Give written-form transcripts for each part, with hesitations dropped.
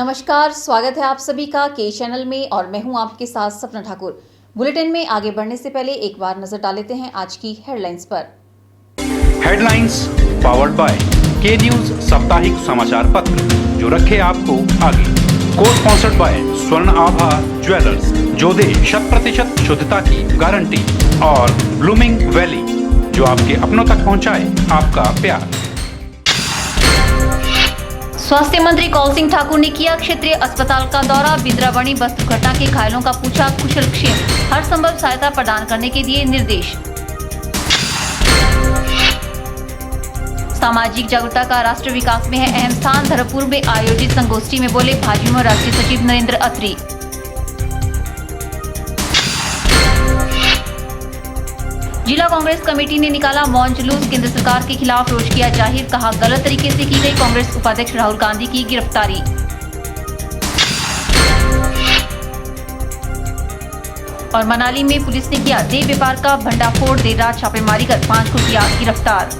नमस्कार, स्वागत है आप सभी का के चैनल में और मैं हूं आपके साथ सपना ठाकुर। बुलेटिन में आगे बढ़ने से पहले एक बार नजर डाल लेते हैं आज की हेडलाइंस पर। हेडलाइंस पावर्ड बाय के न्यूज साप्ताहिक समाचार पत्र, जो रखे आपको आगे। को स्पॉन्सर्ड बाय स्वर्ण आभा ज्वेलर्स, जो दे 100% शुद्धता की गारंटी, और ब्लूमिंग वैली, जो आपके अपनों तक पहुंचाए आपका प्यार। स्वास्थ्य मंत्री कौल सिंह ठाकुर ने किया क्षेत्रीय अस्पताल का दौरा। बिंद्रावणी बस दुर्घटना के घायलों का पूछा कुशलक्षेम, हर संभव सहायता प्रदान करने के दिए निर्देश। सामाजिक जागरूकता का राष्ट्र विकास में है अहम स्थान। धर्मपुर में आयोजित संगोष्ठी में बोले भाजपा राष्ट्रीय सचिव नरेंद्र अत्री। जिला कांग्रेस कमेटी ने निकाला मौन जुलूस, केंद्र सरकार के खिलाफ रोष किया जाहिर, कहा गलत तरीके से की गई कांग्रेस उपाध्यक्ष राहुल गांधी की गिरफ्तारी। और मनाली में पुलिस ने किया देह व्यापार का भंडाफोड़, देर रात छापेमारी कर 5 को किया गिरफ्तार।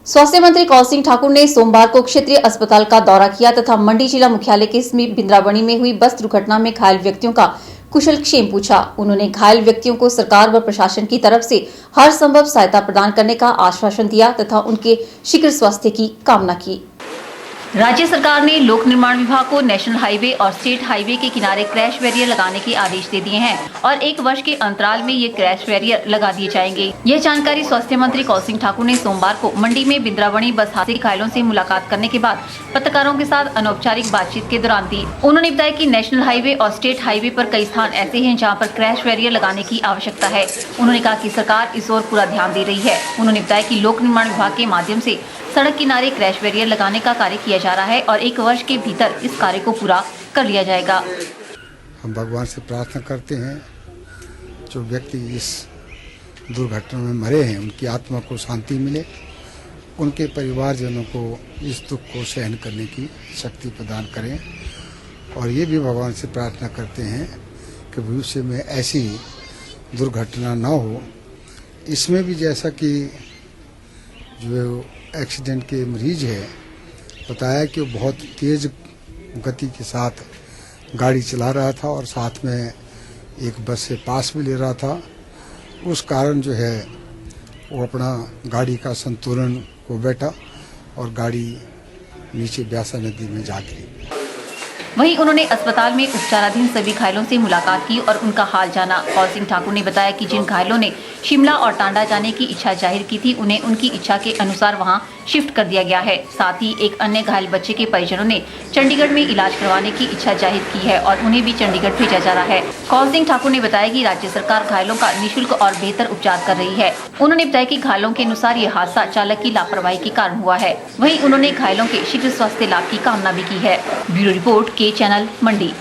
स्वास्थ्य मंत्री कौल सिंह ठाकुर ने सोमवार को क्षेत्रीय अस्पताल का दौरा किया तथा मंडी जिला मुख्यालय के समीप बिंद्रावणी में हुई बस दुर्घटना में घायल व्यक्तियों का कुशलक्षेम पूछा। उन्होंने घायल व्यक्तियों को सरकार व प्रशासन की तरफ से हर संभव सहायता प्रदान करने का आश्वासन दिया तथा उनके शीघ्र स्वास्थ्य की कामना की। राज्य सरकार ने लोक निर्माण विभाग को नेशनल हाईवे और स्टेट हाईवे के किनारे क्रैश बैरियर लगाने के आदेश दे दिए हैं और 1 वर्ष के अंतराल में ये क्रैश बैरियर लगा दिए जाएंगे। यह जानकारी स्वास्थ्य मंत्री कौल सिंह ठाकुर ने सोमवार को मंडी में बिंद्रावणी बस हादसे के घायलों से मुलाकात करने के बाद पत्रकारों के साथ अनौपचारिक बातचीत के दौरान दी। उन्होंने बताया कि नेशनल हाईवे और स्टेट हाईवे पर कई स्थान ऐसे हैं जहाँ पर क्रैश बैरियर लगाने की आवश्यकता है। उन्होंने कहा कि सरकार इस ओर पूरा ध्यान दे रही है। उन्होंने बताया कि लोक निर्माण विभाग के माध्यम से सड़क किनारे क्रैश बैरियर लगाने का कार्य किया जा रहा है और 1 वर्ष के भीतर इस कार्य को पूरा कर लिया जाएगा। हम भगवान से प्रार्थना करते हैं जो व्यक्ति इस दुर्घटना में मरे हैं उनकी आत्मा को शांति मिले, उनके परिवारजनों को इस दुख को सहन करने की शक्ति प्रदान करें। और ये भी भगवान से प्रार्थना करते हैं कि भविष्य में ऐसी दुर्घटना न हो। इसमें भी जैसा कि जो एक्सीडेंट के मरीज है बताया कि वो बहुत तेज गति के साथ गाड़ी चला रहा था और साथ में एक बस से पास भी ले रहा था। उस कारण जो है वो अपना गाड़ी का संतुलन खो बैठा और गाड़ी नीचे ब्यासा नदी में जा गिरी। वहीं उन्होंने अस्पताल में उपचाराधीन सभी घायलों से मुलाकात की और उनका हाल जाना। कौल सिंह ठाकुर ने बताया कि जिन घायलों ने शिमला और टांडा जाने की इच्छा जाहिर की थी उन्हें उनकी इच्छा के अनुसार वहां शिफ्ट कर दिया गया है। साथ ही एक अन्य घायल बच्चे के परिजनों ने चंडीगढ़ में इलाज करवाने की इच्छा जाहिर की है और उन्हें भी चंडीगढ़ भेजा जा रहा है। कौल सिंह ठाकुर ने बताया कि राज्य सरकार घायलों का निःशुल्क और बेहतर उपचार कर रही है। उन्होंने बताया कि घायलों के अनुसार ये हादसा चालक की लापरवाही के कारण हुआ है। वहीं उन्होंने घायलों के शीघ्र स्वास्थ्य लाभ की कामना भी की है। ब्यूरो रिपोर्ट के चैनल मंडी।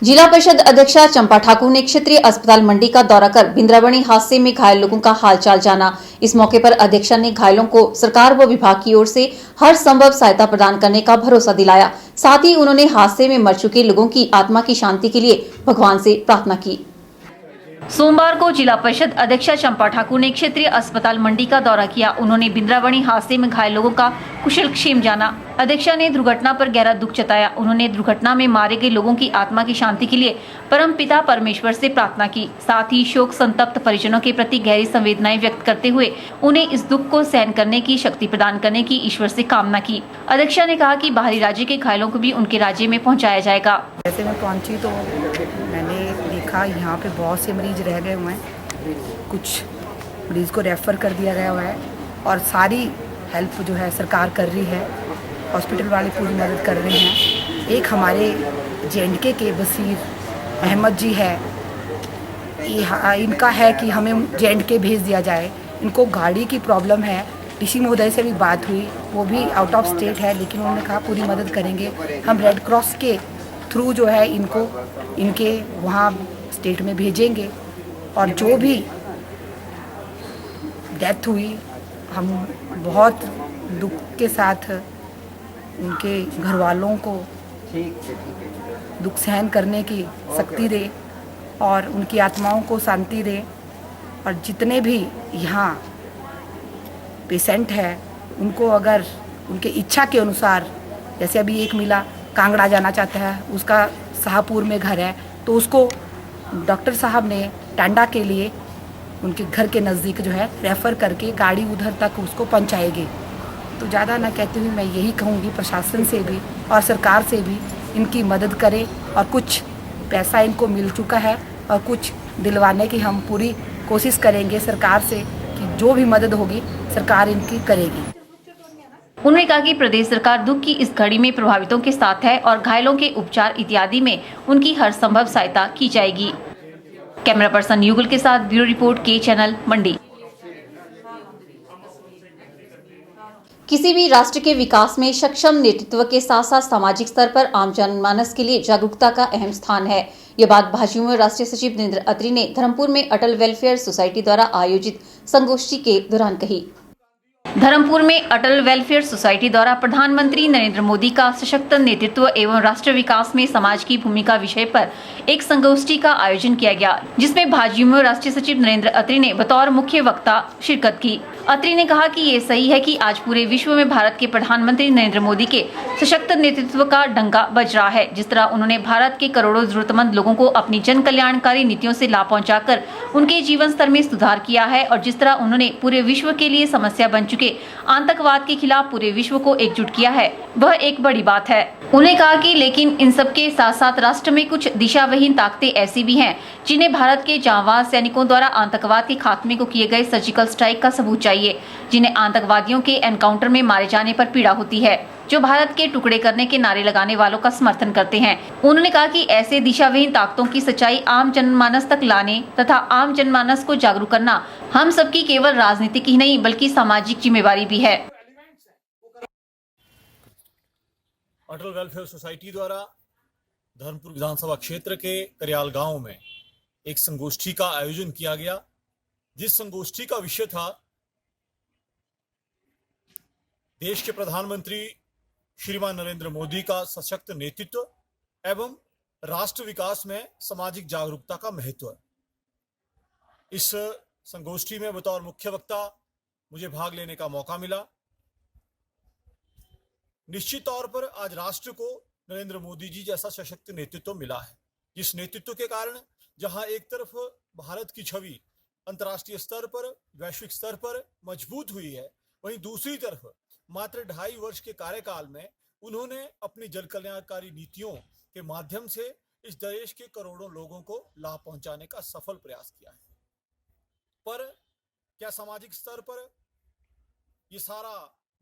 जिला परिषद अध्यक्षा चंपा ठाकुर ने क्षेत्रीय अस्पताल मंडी का दौरा कर बिंद्रावणी हादसे में घायल लोगों का हालचाल जाना। इस मौके पर अध्यक्षा ने घायलों को सरकार व विभाग की ओर से हर संभव सहायता प्रदान करने का भरोसा दिलाया। साथ ही उन्होंने हादसे में मर चुके लोगों की आत्मा की शांति के लिए भगवान से प्रार्थना की। सोमवार को जिला परिषद अध्यक्षा चंपा ठाकुर ने क्षेत्रीय अस्पताल मंडी का दौरा किया। उन्होंने बिंद्रावणी हादसे में घायल लोगों का कुशलक्षेम जाना। अध्यक्षा ने दुर्घटना पर गहरा दुख जताया। उन्होंने दुर्घटना में मारे गए लोगों की आत्मा की शांति के लिए परम पिता परमेश्वर से प्रार्थना की। साथ ही शोक संतप्त परिजनों के प्रति गहरी संवेदनाएं व्यक्त करते हुए उन्हें इस दुख को सहन करने की शक्ति प्रदान करने की ईश्वर से कामना की। अध्यक्षा ने कहा कि बाहरी राज्य के घायलों को भी उनके राज्य में पहुँचाया जाएगा। जैसे मैं पहुँची तो मैंने देखा यहाँ पे बहुत से मरीज रह गए हुए हैं, कुछ मरीज को रेफ़र कर दिया गया हुआ है और सारी हेल्प जो है सरकार कर रही है। हॉस्पिटल वाले पूरी मदद कर रहे हैं। एक हमारे JNK के बसीर अहमद जी है, इनका है कि हमें JNK भेज दिया जाए। इनको गाड़ी की प्रॉब्लम है। DC महोदय से भी बात हुई, वो भी आउट ऑफ स्टेट है लेकिन उन्होंने कहा पूरी मदद करेंगे। हम रेड क्रॉस के थ्रू जो है इनको इनके वहाँ स्टेट में भेजेंगे और जो भी डेथ हुई हम बहुत दुख के साथ उनके घर वालों को दुख सहन करने की शक्ति दे और उनकी आत्माओं को शांति दे। और जितने भी यहाँ पेशेंट है उनको अगर उनके इच्छा के अनुसार, जैसे अभी एक मिला कांगड़ा जाना चाहता है, उसका शाहपुर में घर है, तो उसको डॉक्टर साहब ने टांडा के लिए उनके घर के नज़दीक जो है रेफ़र करके गाड़ी उधर तक उसको पहुंचाएगी। तो ज़्यादा ना कहती हुई मैं यही कहूँगी प्रशासन से भी और सरकार से भी इनकी मदद करें, और कुछ पैसा इनको मिल चुका है और कुछ दिलवाने की हम पूरी कोशिश करेंगे सरकार से कि जो भी मदद होगी सरकार इनकी करेगी। उन्होंने कहा कि प्रदेश सरकार दुख की इस घड़ी में प्रभावितों के साथ है और घायलों के उपचार इत्यादि में उनकी हर संभव सहायता की जाएगी। कैमरा पर्सन युगल के साथ ब्यूरो रिपोर्ट के चैनल मंडी। किसी भी राष्ट्र के विकास में सक्षम नेतृत्व के साथ साथ सामाजिक स्तर पर आम जनमानस के लिए जागरूकता का अहम स्थान है। ये बात भाजपा में राष्ट्रीय सचिव नरेंद्र अत्री ने धर्मपुर में अटल वेलफेयर सोसाइटी द्वारा आयोजित संगोष्ठी के दौरान कही। धर्मपुर में अटल वेलफेयर सोसाइटी द्वारा प्रधानमंत्री नरेंद्र मोदी का सशक्त नेतृत्व एवं राष्ट्र विकास में समाज की भूमिका विषय पर एक संगोष्ठी का आयोजन किया गया, जिसमें भाजपा में राष्ट्रीय सचिव नरेंद्र अत्री ने बतौर मुख्य वक्ता शिरकत की। अत्री ने कहा कि ये सही है कि आज पूरे विश्व में भारत के प्रधानमंत्री नरेंद्र मोदी के सशक्त नेतृत्व का डंका बज रहा है। जिस तरह उन्होंने भारत के करोड़ों जरूरतमंद लोगों को अपनी जन कल्याणकारी नीतियों से लाभ पहुंचाकर उनके जीवन स्तर में सुधार किया है, और जिस तरह उन्होंने पूरे विश्व के लिए समस्या बन चुके आतंकवाद के खिलाफ पूरे विश्व को एकजुट किया है, वह एक बड़ी बात है। उन्होंने कहा कि लेकिन इन सब के साथ साथ राष्ट्र में कुछ दिशाविहीन ताकतें ऐसी भी हैं जिन्हें भारत के जांबाज सैनिकों द्वारा आतंकवाद के खात्मे को किए गए सर्जिकल स्ट्राइक का सबूत चाहिए, जिन्हें आतंकवादियों के एनकाउंटर में मारे जाने पर पीड़ा होती है, जो भारत के टुकड़े करने के नारे लगाने वालों का समर्थन करते हैं। उन्होंने कहा कि ऐसे दिशाविहीन ताकतों की सच्चाई आम जनमानस तक लाने तथा आम जनमानस को जागरूक करना हम सबकी केवल राजनीतिक ही नहीं बल्कि सामाजिक जिम्मेवारी भी है। अटल वेलफेयर सोसाइटी द्वारा धर्मपुर विधानसभा क्षेत्र के करियाल गांव में एक संगोष्ठी का आयोजन किया गया, जिस संगोष्ठी का विषय था देश के प्रधानमंत्री श्रीमान नरेंद्र मोदी का सशक्त नेतृत्व एवं राष्ट्र विकास में सामाजिक जागरूकता का महत्व। इस संगोष्ठी में बतौर मुख्य वक्ता मुझे भाग लेने का मौका मिला। निश्चित तौर पर आज राष्ट्र को नरेंद्र मोदी जी जैसा सशक्त नेतृत्व मिला है, जिस नेतृत्व के कारण जहां एक तरफ भारत की छवि अंतर्राष्ट्रीय स्तर पर, वैश्विक स्तर पर मजबूत हुई है, वहीं दूसरी तरफ मात्र 2.5 वर्ष के कार्यकाल में उन्होंने अपनी जन कल्याणकारी नीतियों के माध्यम से इस देश के करोड़ों लोगों को लाभ पहुंचाने का सफल प्रयास किया है। पर क्या सामाजिक स्तर पर ये सारा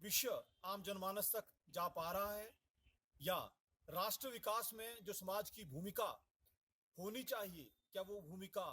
विषय आम जनमानस तक जा पा रहा है, या राष्ट्र विकास में जो समाज की भूमिका होनी चाहिए क्या वो भूमिका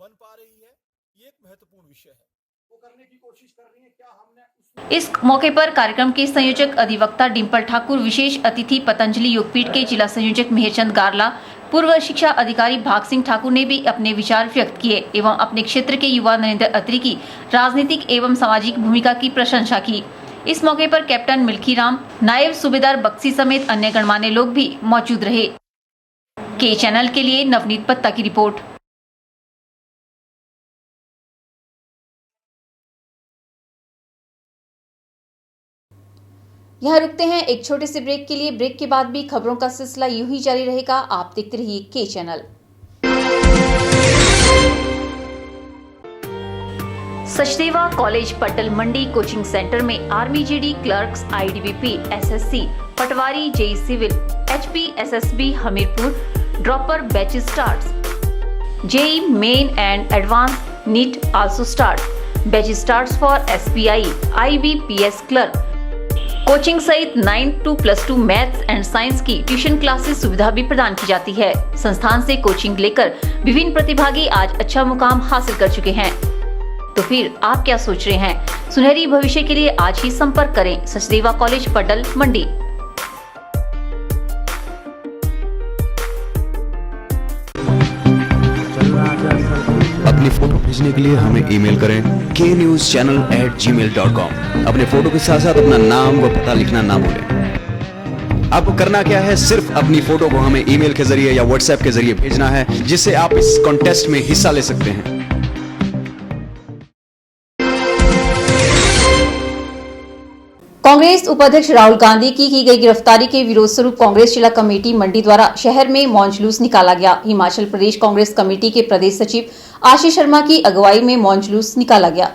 बन पा रही है? ये एक महत्वपूर्ण विषय है, वो करने की कोशिश कर रही है। क्या हमने इस मौके पर कार्यक्रम के संयोजक अधिवक्ता डिम्पल ठाकुर, विशेष अतिथि पतंजलि योगपीठ के जिला संयोजक मेहरचंद गारला, पूर्व शिक्षा अधिकारी भाग सिंह ठाकुर ने भी अपने विचार व्यक्त किए एवं अपने क्षेत्र के युवा नरेंद्र अत्री की राजनीतिक एवं सामाजिक भूमिका की प्रशंसा की। इस मौके पर कैप्टन मिल्खी राम, नायब सूबेदार बक्सी समेत अन्य गणमान्य लोग भी मौजूद रहे। के चैनल के लिए नवनीत पत्ता की रिपोर्ट। यहाँ रुकते हैं एक छोटे से ब्रेक के लिए। ब्रेक के बाद भी खबरों का सिलसिला यूं ही जारी रहेगा। आप देखते रहिए के चैनल। सचदेवा कॉलेज पटल मंडी कोचिंग सेंटर में army GD clerks, IDBP, SSC, patwari, JEE civil, HP, SSB Hamirpur dropper batches starts. JEE main and advance NEET also start. Batches starts for SBI, IBPS clerk. Coaching सहित 9 to +2 मैथ्स एंड साइंस की tuition classes सुविधा भी प्रदान की जाती है। संस्थान से कोचिंग लेकर विभिन्न प्रतिभागी आज अच्छा मुकाम हासिल कर चुके हैं। तो फिर आप क्या सोच रहे हैं? सुनहरी भविष्य के लिए आज ही संपर्क करें सचदेवा कॉलेज पटल मंडी। अपनी फोटो भेजने के लिए हमें ईमेल करें knewschannel@gmail.com। अपने फोटो के साथ साथ अपना नाम व पता लिखना ना भूलें। आपको करना क्या है, सिर्फ अपनी फोटो को हमें ईमेल के जरिए या व्हाट्सएप के जरिए भेजना है, जिससे आप इस कॉन्टेस्ट में हिस्सा ले सकते हैं। कांग्रेस उपाध्यक्ष राहुल गांधी की गई गिरफ्तारी के विरोध स्वरूप कांग्रेस जिला कमेटी मंडी द्वारा शहर में मौन जुलूस निकाला गया। हिमाचल प्रदेश कांग्रेस कमेटी के प्रदेश सचिव आशीष शर्मा की अगुवाई में मौन जुलूस निकाला गया।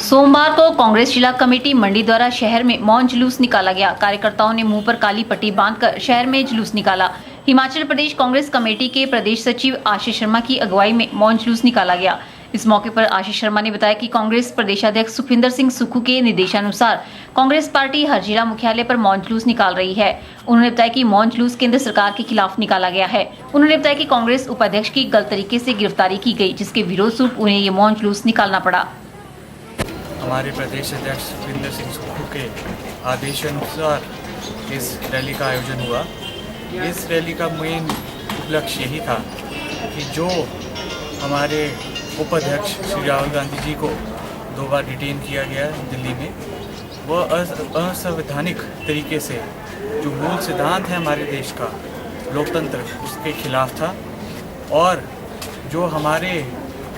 सोमवार को कांग्रेस जिला कमेटी मंडी द्वारा शहर में मौन जुलूस निकाला गया। कार्यकर्ताओं ने मुंह पर काली पट्टी बांधकर शहर में जुलूस निकाला। हिमाचल प्रदेश कांग्रेस कमेटी के प्रदेश सचिव आशीष शर्मा की अगुवाई में मौन जुलूस निकाला गया। इस मौके पर आशीष शर्मा ने बताया कि कांग्रेस प्रदेशाध्यक्ष सुखविंदर सिंह सुक्खू के निर्देशानुसार कांग्रेस पार्टी हर जिला मुख्यालय पर मौन जुलूस निकाल रही है। उन्होंने बताया कि मौन जुलूस केंद्र सरकार के खिलाफ निकाला गया है। उन्होंने बताया कि कांग्रेस उपाध्यक्ष की गलत तरीके से गिरफ्तारी की गई, जिसके विरोध स्वरूप उन्हें ये मौन जुलूस निकालना पड़ा। हमारे प्रदेश अध्यक्ष सुखविंदर सिंह सुक्खू के आदेशानुसार इस रैली का आयोजन हुआ। इस रैली का मेन उपलक्ष्य यही था कि जो हमारे उपाध्यक्ष श्री राहुल गांधी जी को 2 बार डिटेन किया गया दिल्ली में, वह असंवैधानिक तरीके से जो मूल सिद्धांत है हमारे देश का लोकतंत्र, उसके खिलाफ था। और जो हमारे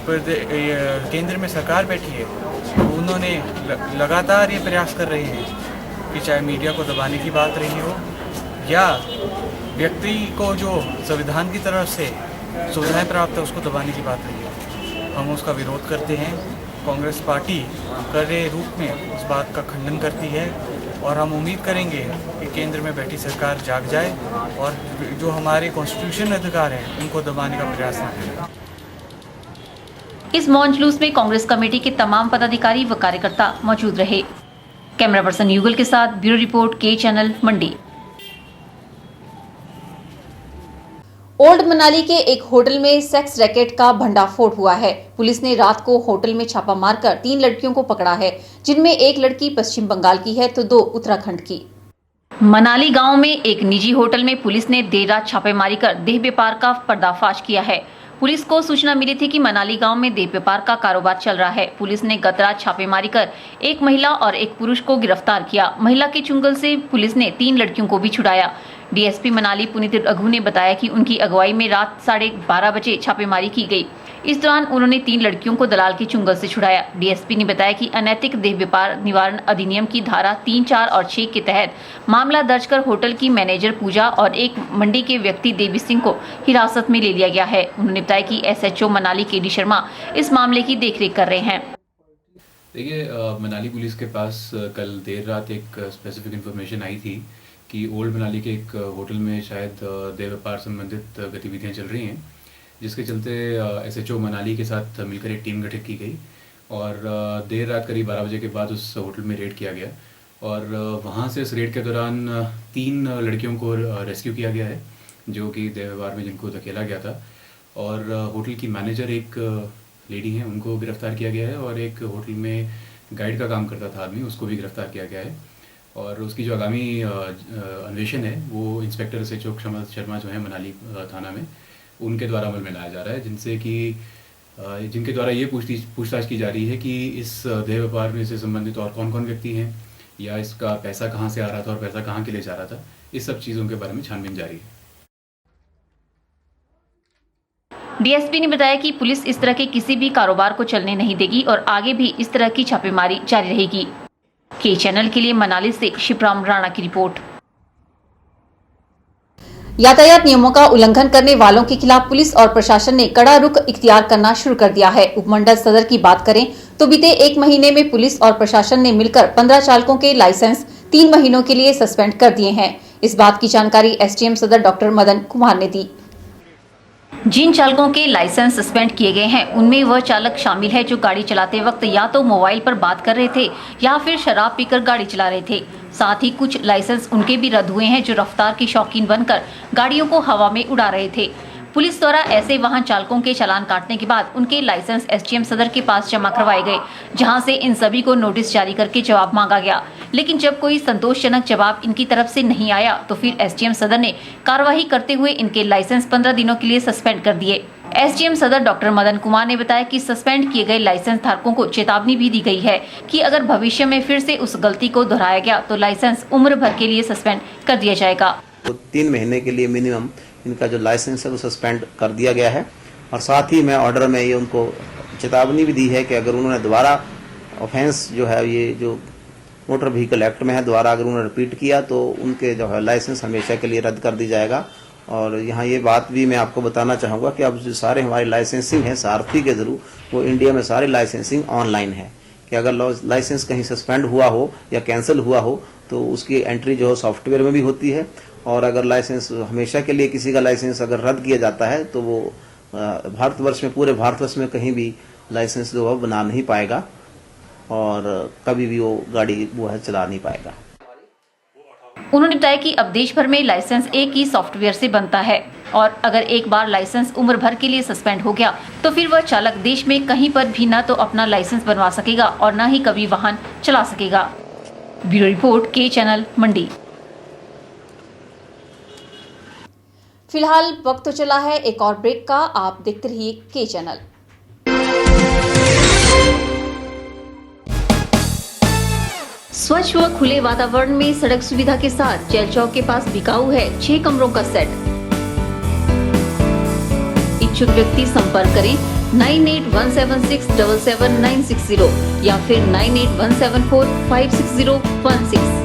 केंद्र में सरकार बैठी है, उन्होंने लगातार ये प्रयास कर रहे हैं कि चाहे मीडिया को दबाने की बात रही हो या व्यक्ति को जो संविधान की तरफ से सुविधाएं प्राप्त है उसको दबाने की बात रही हो, हम उसका विरोध करते हैं। कांग्रेस पार्टी कड़े रूप में उस बात का खंडन करती है और हम उम्मीद करेंगे कि केंद्र में बैठी सरकार जाग जाए और जो हमारे कॉन्स्टिट्यूशन अधिकार हैं उनको दबाने का प्रयास न करें। इस मौन जुलूस में कांग्रेस कमेटी के तमाम पदाधिकारी व कार्यकर्ता मौजूद रहे। कैमरा पर्सन युगल के साथ ब्यूरो रिपोर्ट के चैनल मंडी। ओल्ड मनाली के एक होटल में सेक्स रैकेट का भंडाफोड़ हुआ है। पुलिस ने रात को होटल में छापा मारकर 3 लड़कियों को पकड़ा है, जिनमें एक लड़की पश्चिम बंगाल की है तो 2 उत्तराखंड की। मनाली गांव में एक निजी होटल में पुलिस ने देर रात छापेमारी कर देह व्यापार का पर्दाफाश किया है। पुलिस को सूचना मिली थी कि मनाली गांव में देह व्यापार का कारोबार चल रहा है। पुलिस ने गत रात छापेमारी कर एक महिला और एक पुरुष को गिरफ्तार किया। महिला के चुंगल से पुलिस ने 3 लड़कियों को भी छुड़ाया। डीएसपी मनाली पुनीत रघु ने बताया कि उनकी अगुवाई में रात 12:30 बजे छापेमारी की गई। इस दौरान उन्होंने 3 लड़कियों को दलाल के चुंगल से छुड़ाया। डीएसपी ने बताया कि अनैतिक देह व्यापार निवारण अधिनियम की धारा 3, 4 और 6 के तहत मामला दर्ज कर होटल की मैनेजर पूजा और एक मंडी के व्यक्ति देवी सिंह को हिरासत में ले लिया गया है। उन्होंने बताया कि एसएचओ मनाली केडी शर्मा इस मामले की देखरेख कर रहे हैं। देखिए, मनाली पुलिस के पास कल देर रात एक स्पेसिफिक इन्फॉर्मेशन आई थी कि ओल्ड मनाली के एक होटल में शायद देह व्यापार संबंधित गतिविधियां चल रही हैं, जिसके चलते एसएचओ मनाली के साथ मिलकर एक टीम गठित की गई और देर रात करीब 12 बजे के बाद उस होटल में रेड किया गया और वहां से इस रेड के दौरान 3 लड़कियों को रेस्क्यू किया गया है, जो कि देह व्यापार में जिनको धकेला गया था। और होटल की मैनेजर एक लेडी हैं, उनको गिरफ्तार किया गया है और एक होटल में गाइड का काम करता था आदमी, उसको भी गिरफ्तार किया गया है। और उसकी जो आगामी अन्वेषण है वो इंस्पेक्टर एसएचओ शर्मा जो है मनाली थाना में, उनके द्वारा अमल में लाया जा रहा है, जिनके द्वारा ये पूछताछ की जा रही है कि इस देह व्यापार में से संबंधित और कौन कौन व्यक्ति हैं या इसका पैसा कहाँ से आ रहा था और पैसा कहाँ के लिए जा रहा था। इस सब चीज़ों के बारे में छानबीन जारी है। डीएसपी ने बताया कि पुलिस इस तरह के किसी भी कारोबार को चलने नहीं देगी और आगे भी इस तरह की छापेमारी जारी रहेगी। के चैनल के लिए मनाली से शिवराम राणा की रिपोर्ट। यातायात नियमों का उल्लंघन करने वालों के खिलाफ पुलिस और प्रशासन ने कड़ा रुख इख्तियार करना शुरू कर दिया है। उपमंडल सदर की बात करें तो बीते 1 महीने में पुलिस और प्रशासन ने मिलकर 15 चालकों के लाइसेंस 3 महीनों के लिए सस्पेंड कर दिए हैं। इस बात की जानकारी एसडीएम सदर डॉक्टर मदन कुमार ने दी। जिन चालकों के लाइसेंस सस्पेंड किए गए हैं उनमें वह चालक शामिल है जो गाड़ी चलाते वक्त या तो मोबाइल पर बात कर रहे थे या फिर शराब पीकर गाड़ी चला रहे थे। साथ ही कुछ लाइसेंस उनके भी रद्द हुए हैं जो रफ्तार के शौकीन बनकर गाड़ियों को हवा में उड़ा रहे थे। पुलिस द्वारा ऐसे वाहन चालकों के चालान काटने के बाद उनके लाइसेंस एसडीएम सदर के पास जमा करवाए गए, जहां से इन सभी को नोटिस जारी करके जवाब मांगा गया। लेकिन जब कोई संतोषजनक जवाब इनकी तरफ से नहीं आया तो फिर एसडीएम सदर ने कार्रवाई करते हुए इनके लाइसेंस 15 दिनों के लिए सस्पेंड कर दिए। एसडीएम सदर डॉक्टर मदन कुमार ने बताया कि सस्पेंड किए गए लाइसेंस धारकों को चेतावनी भी दी गई है कि अगर भविष्य में फिर से उस गलती को दोहराया गया तो लाइसेंस उम्र भर के लिए सस्पेंड कर दिया जाएगा। तो 3 महीने के लिए मिनिमम इनका जो लाइसेंस है वो सस्पेंड कर दिया गया है और साथ ही मैं ऑर्डर में ये उनको चेतावनी भी दी है कि अगर उन्होंने दोबारा ऑफेंस जो है ये जो मोटर व्हीकल एक्ट में है। दोबारा अगर उन्होंने रिपीट किया तो उनके जो है लाइसेंस हमेशा के लिए रद्द कर दी जाएगा। और यहाँ ये बात भी मैं आपको बताना चाहूँगा कि अब जो सारे हमारी लाइसेंसिंग है सारथी के थ्रू, वो इंडिया में सारी लाइसेंसिंग ऑनलाइन है कि अगर लाइसेंस कहीं सस्पेंड हुआ हो या कैंसिल हुआ हो तो उसकी एंट्री जो है सॉफ्टवेयर में भी होती है। और अगर लाइसेंस हमेशा के लिए किसी का लाइसेंस अगर रद्द किया जाता है तो वो भारतवर्ष में, पूरे भारतवर्ष में कहीं भी लाइसेंस जो है बना नहीं पाएगा और कभी भी वो गाड़ी वो है चला नहीं पाएगा। उन्होंने बताया कि अब देश भर में लाइसेंस एक ही सॉफ्टवेयर से बनता है और अगर एक बार लाइसेंस उम्र भर के लिए सस्पेंड हो गया तो फिर वह चालक देश में कहीं पर भी न तो अपना लाइसेंस बनवा सकेगा और न ही कभी वाहन चला सकेगा। ब्यूरो रिपोर्ट, के चैनल, मंडी। फिलहाल वक्त तो चला है एक और ब्रेक का, आप देखते रहिए के चैनल। स्वच्छ व खुले वातावरण में सड़क सुविधा के साथ जेल चौक के पास बिकाऊ है 6 कमरों का सेट। इच्छुक व्यक्ति संपर्क करें 9817677960 या फिर 9817456016।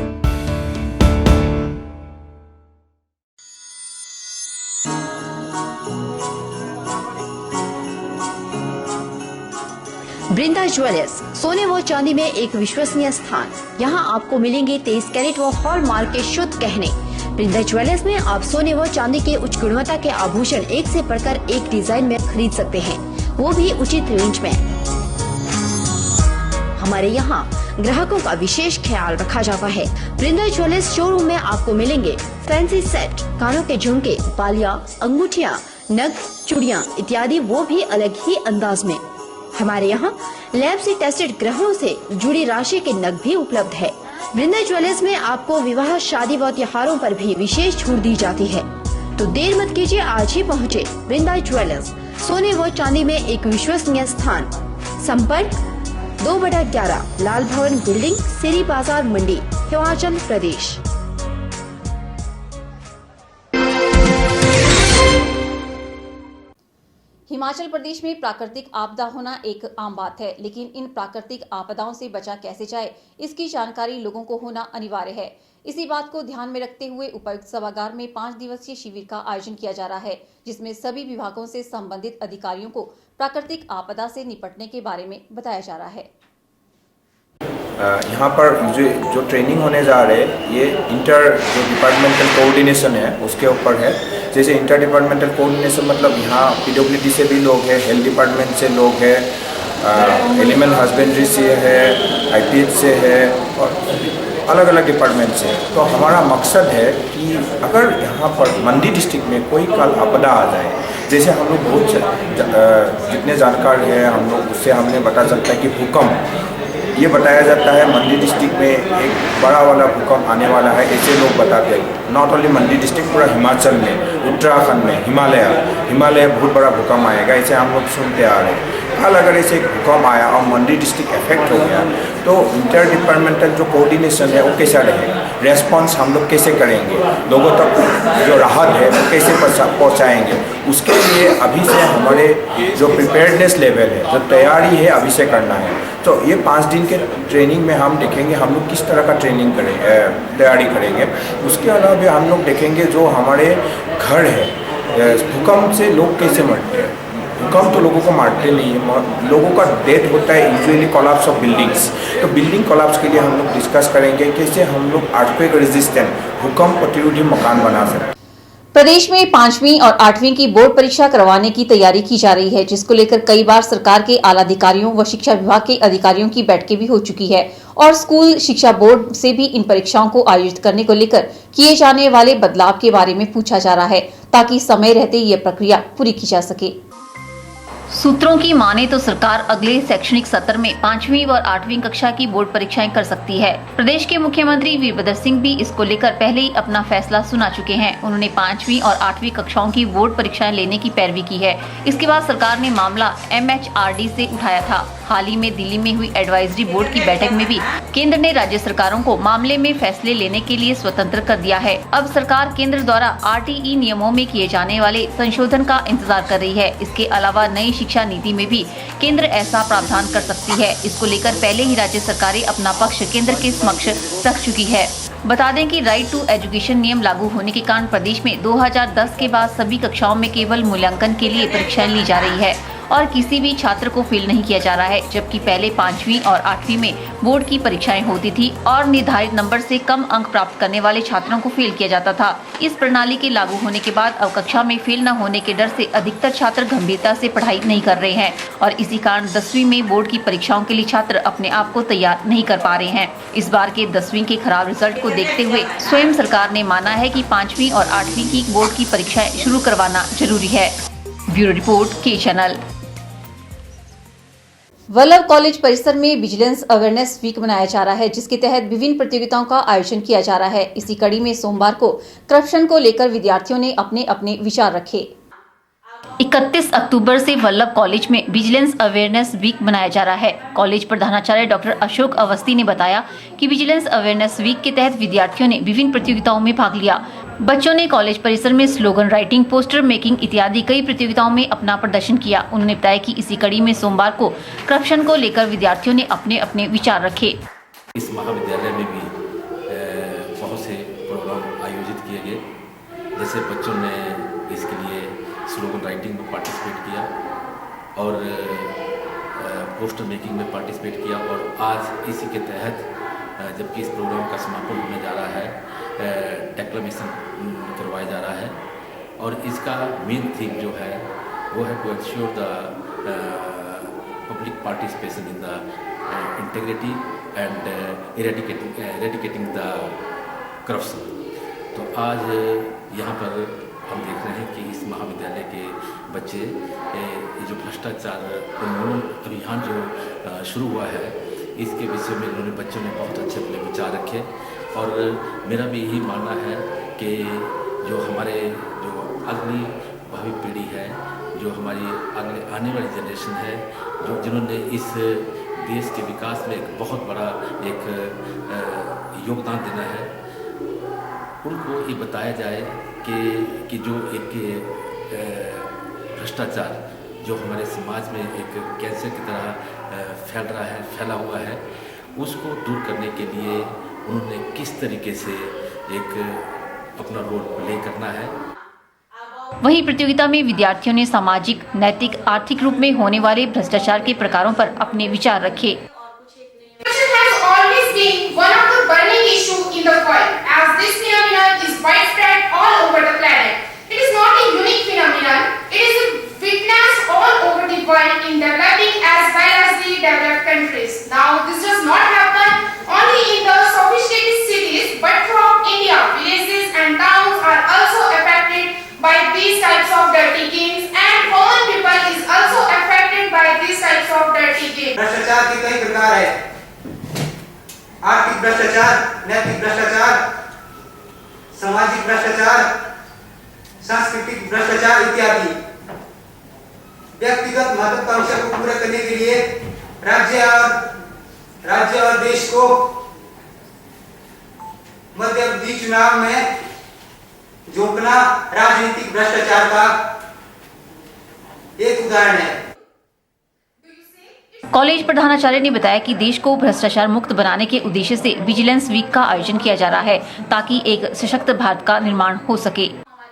बृंदा ज्वेलर्स, सोने व चांदी में एक विश्वसनीय स्थान। यहाँ आपको मिलेंगे 23 कैरेट व हॉलमार्क के शुद्ध गहने। बृंदा ज्वेलर्स में आप सोने व चांदी के उच्च गुणवत्ता के आभूषण एक से बढ़कर एक डिजाइन में खरीद सकते हैं, वो भी उचित रेंज में। हमारे यहाँ ग्राहकों का विशेष ख्याल रखा जाता है। बृंदा ज्वेलर्स शोरूम में आपको मिलेंगे फैंसी सेट, कानों के झुमके, बालियां, अंगूठियां, नग, चूड़ियां इत्यादि, वो भी अलग ही अंदाज में। हमारे यहाँ लैब से टेस्टेड ग्रहों से जुड़ी राशि के नग भी उपलब्ध है। बृंदा ज्वेलर्स में आपको विवाह, शादी व त्योहारों पर भी विशेष छूट दी जाती है, तो देर मत कीजिए, आज ही पहुँचे बृंदा ज्वेलर्स, सोने व चांदी में एक विश्वसनीय स्थान। संपर्क 2/11 लाल भवन बिल्डिंग, सिरी बाजार, मंडी, हिमाचल प्रदेश। हिमाचल प्रदेश में प्राकृतिक आपदा होना एक आम बात है, लेकिन इन प्राकृतिक आपदाओं से बचा कैसे जाए, इसकी जानकारी लोगों को होना अनिवार्य है। इसी बात को ध्यान में रखते हुए उपायुक्त सभागार में 5 दिवसीय शिविर का आयोजन किया जा रहा है, जिसमें सभी विभागों से संबंधित अधिकारियों को प्राकृतिक आपदा से निपटने के बारे में बताया जा रहा है। यहाँ पर जो ट्रेनिंग होने जा रहे हैं ये इंटर जो डिपार्टमेंटल कोऑर्डिनेशन है उसके ऊपर है। जैसे इंटर डिपार्टमेंटल कोऑर्डिनेशन मतलब यहाँ पीडब्ल्यूडी से भी लोग हैं, हेल्थ डिपार्टमेंट से लोग हैं, एनिमल हस्बेंड्री से है, आईपीएच से है और अलग अलग डिपार्टमेंट से। तो हमारा मकसद है कि अगर यहाँ पर मंडी डिस्ट्रिक्ट में कोई कल आपदा आ जाए, जैसे हम लोग बहुत जितने जानकार हैं हम लोग उससे हमने बता सकता है कि भूकंप, ये बताया जाता है मंडी डिस्ट्रिक्ट में एक बड़ा वाला भूकंप आने वाला है, ऐसे लोग बताते हैं। नॉट ओनली मंडी डिस्ट्रिक्ट, पूरा हिमाचल में, उत्तराखंड में, हिमालय बहुत बड़ा भूकंप आएगा, ऐसे हम लोग सुनते आ रहे हैं। कल अगर ऐसे भूकंप आया और मंडी डिस्ट्रिक्ट इफेक्ट हो गया तो इंटर डिपार्टमेंटल जो कोऑर्डिनेशन है वो कैसा रहेगा, रेस्पॉन्स हम लोग कैसे करेंगे, लोगों तक जो राहत है वो कैसे पहुँचाएँगे, उसके लिए अभी से हमारे जो प्रिपेयर्डनेस लेवल है, जो तैयारी है अभी से करना है। तो ये 5 दिन के ट्रेनिंग में हम देखेंगे हम लोग किस तरह का ट्रेनिंग करेंगे, तैयारी करेंगे। उसके अलावा भी हम लोग देखेंगे जो हमारे घर है, भूकंप से लोग कैसे मरते हैं। भूकंप तो लोगों को मारते नहीं है, लोगों का डेथ होता है यूजुअली कोलैप्स ऑफ बिल्डिंग्स। तो बिल्डिंग कोलैप्स के लिए हम लोग डिस्कस करेंगे कैसे हम लोग अर्थक्वेक रेजिस्टेंट, भूकंप प्रतिरोधी मकान बना सकते हैं। प्रदेश में 5वीं और 8वीं की बोर्ड परीक्षा करवाने की तैयारी की जा रही है, जिसको लेकर कई बार सरकार के आला अधिकारियों व शिक्षा विभाग के अधिकारियों की बैठकें भी हो चुकी है और स्कूल शिक्षा बोर्ड से भी इन परीक्षाओं को आयोजित करने को लेकर किए जाने वाले बदलाव के बारे में पूछा जा रहा है, ताकि समय रहते ये प्रक्रिया पूरी की जा सके। सूत्रों की माने तो सरकार अगले शैक्षणिक सत्र में 5वीं और 8वीं कक्षा की बोर्ड परीक्षाएं कर सकती है। प्रदेश के मुख्यमंत्री वीरभद्र सिंह भी इसको लेकर पहले ही अपना फैसला सुना चुके हैं। उन्होंने 5वीं और 8वीं कक्षाओं की बोर्ड परीक्षाएं लेने की पैरवी की है। इसके बाद सरकार ने मामला MHRD से उठाया था। हाल ही में दिल्ली में हुई एडवाइजरी बोर्ड की बैठक में भी केंद्र ने राज्य सरकारों को मामले में फैसले लेने के लिए स्वतंत्र कर दिया है। अब सरकार केंद्र द्वारा RTE नियमों में किए जाने वाले संशोधन का इंतजार कर रही है। इसके अलावा नई शिक्षा नीति में भी केंद्र ऐसा प्रावधान कर सकती है। इसको लेकर पहले ही राज्य सरकारें अपना पक्ष केंद्र के समक्ष रख चुकी है। बता दें कि राइट टू एजुकेशन नियम लागू होने के कारण प्रदेश में 2010 के बाद सभी कक्षाओं में केवल मूल्यांकन के लिए परीक्षाएं ली जा रही है और किसी भी छात्र को फेल नहीं किया जा रहा है, जबकि पहले 5वीं और 8वीं में बोर्ड की परीक्षाएं होती थी और निर्धारित नंबर से कम अंक प्राप्त करने वाले छात्रों को फेल किया जाता था। इस प्रणाली के लागू होने के बाद अब कक्षा में फेल न होने के डर से अधिकतर छात्र गंभीरता से पढ़ाई नहीं कर रहे हैं और इसी कारण 10वीं में बोर्ड की परीक्षाओं के लिए छात्र अपने आप को तैयार नहीं कर पा रहे हैं। इस बार के 10वीं के खराब रिजल्ट को देखते हुए स्वयं सरकार ने माना है कि 5वीं और 8वीं की बोर्ड की परीक्षाएं शुरू करवाना जरूरी है। ब्यूरो रिपोर्ट के चैनल। वल्लभ कॉलेज परिसर में विजिलेंस अवेयरनेस वीक मनाया जा रहा है, जिसके तहत विभिन्न प्रतियोगिताओं का आयोजन किया जा रहा है। इसी कड़ी में सोमवार को करप्शन को लेकर विद्यार्थियों ने अपने अपने विचार रखे। 31 अक्टूबर से वल्लभ कॉलेज में विजिलेंस अवेयरनेस वीक मनाया जा रहा है। कॉलेज प्रधानाचार्य डॉक्टर अशोक अवस्थी ने बताया कि विजिलेंस अवेयरनेस वीक के तहत विद्यार्थियों ने विभिन्न प्रतियोगिताओं में भाग लिया। बच्चों ने कॉलेज परिसर में स्लोगन राइटिंग, पोस्टर मेकिंग इत्यादि कई प्रतियोगिताओं में अपना प्रदर्शन किया। उन्होंने बताया कि इसी कड़ी में सोमवार को करप्शन को लेकर विद्यार्थियों ने अपने अपने विचार रखे। इस महाविद्यालय में भी बहुत से प्रोग्राम आयोजित किए गए, जैसे बच्चों ने इसके लिए स्लोगन राइटिंग में पार्टिसिपेट किया और पोस्टर मेकिंग में पार्टिसिपेट किया और आज इसी के तहत जबकि इस प्रोग्राम का समापन होने जा रहा है, डेक्लेमेशन करवाया जा रहा है और इसका मेन थीम जो है वो है to ensure the public participation in the integrity and eradicating the corruption. तो आज यहाँ पर हम देख रहे हैं कि इस महाविद्यालय के बच्चे ये जो भ्रष्टाचार उन्मूलन अभियान जो शुरू हुआ है, इसके विषय में इन्होंने बच्चों ने बहुत अच्छे अपने विचार रखे और मेरा भी यही मानना है कि जो हमारे जो अगली भावी पीढ़ी है, जो हमारी अगले आने वाली जनरेशन है, जो जिन्होंने इस देश के विकास में एक बहुत बड़ा एक योगदान देना है, उनको ये बताया जाए कि जो एक भ्रष्टाचार जो हमारे समाज में एक कैंसर की तरह फैला हुआ है, उसको दूर करने के लिए उन्होंने किस तरीके से एक अपना रोल प्ले करना है। वहीं प्रतियोगिता में विद्यार्थियों ने सामाजिक, नैतिक, आर्थिक रूप में होने वाले भ्रष्टाचार के प्रकारों पर अपने विचार रखे। in developing as well as the developed countries. Now, this does not happen only in the sophisticated cities, but from India, villages and towns are also affected by these types of dirty games, and common people is also affected by these types of dirty games. भ्रष्टाचार के कई प्रकार है: आर्थिक भ्रष्टाचार, नैतिक भ्रष्टाचार, सामाजिक भ्रष्टाचार, सांस्कृतिक भ्रष्टाचार इत्यादि। व्यक्तिगत महत्वाकांक्षा को पूरा करने के लिए राज्य और देश को मध्य अवधि चुनाव में झोंकना राजनीतिक भ्रष्टाचार का एक उदाहरण है। कॉलेज प्रधानाचार्य ने बताया कि देश को भ्रष्टाचार मुक्त बनाने के उद्देश्य से विजिलेंस वीक का आयोजन किया जा रहा है, ताकि एक सशक्त भारत का निर्माण हो सके।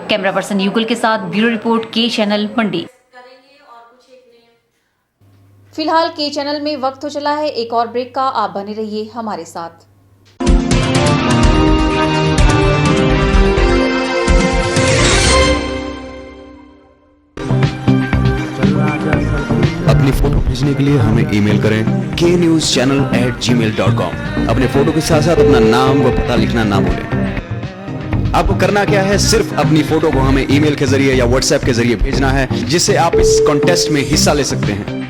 कैमरा पर्सन युगल के साथ ब्यूरो रिपोर्ट के चैनल मंडी। फिलहाल के चैनल में वक्त हो चला है एक और ब्रेक का, आप बने रहिए हमारे साथ। अपनी फोटो भेजने के लिए हमें ईमेल करें knewschannel@gmail.com। अपने फोटो के साथ साथ अपना नाम व पता लिखना ना भूलें। आपको करना क्या है, सिर्फ अपनी फोटो को हमें ईमेल के जरिए या व्हाट्सएप के जरिए भेजना है, जिससे आप इस कॉन्टेस्ट में हिस्सा ले सकते हैं।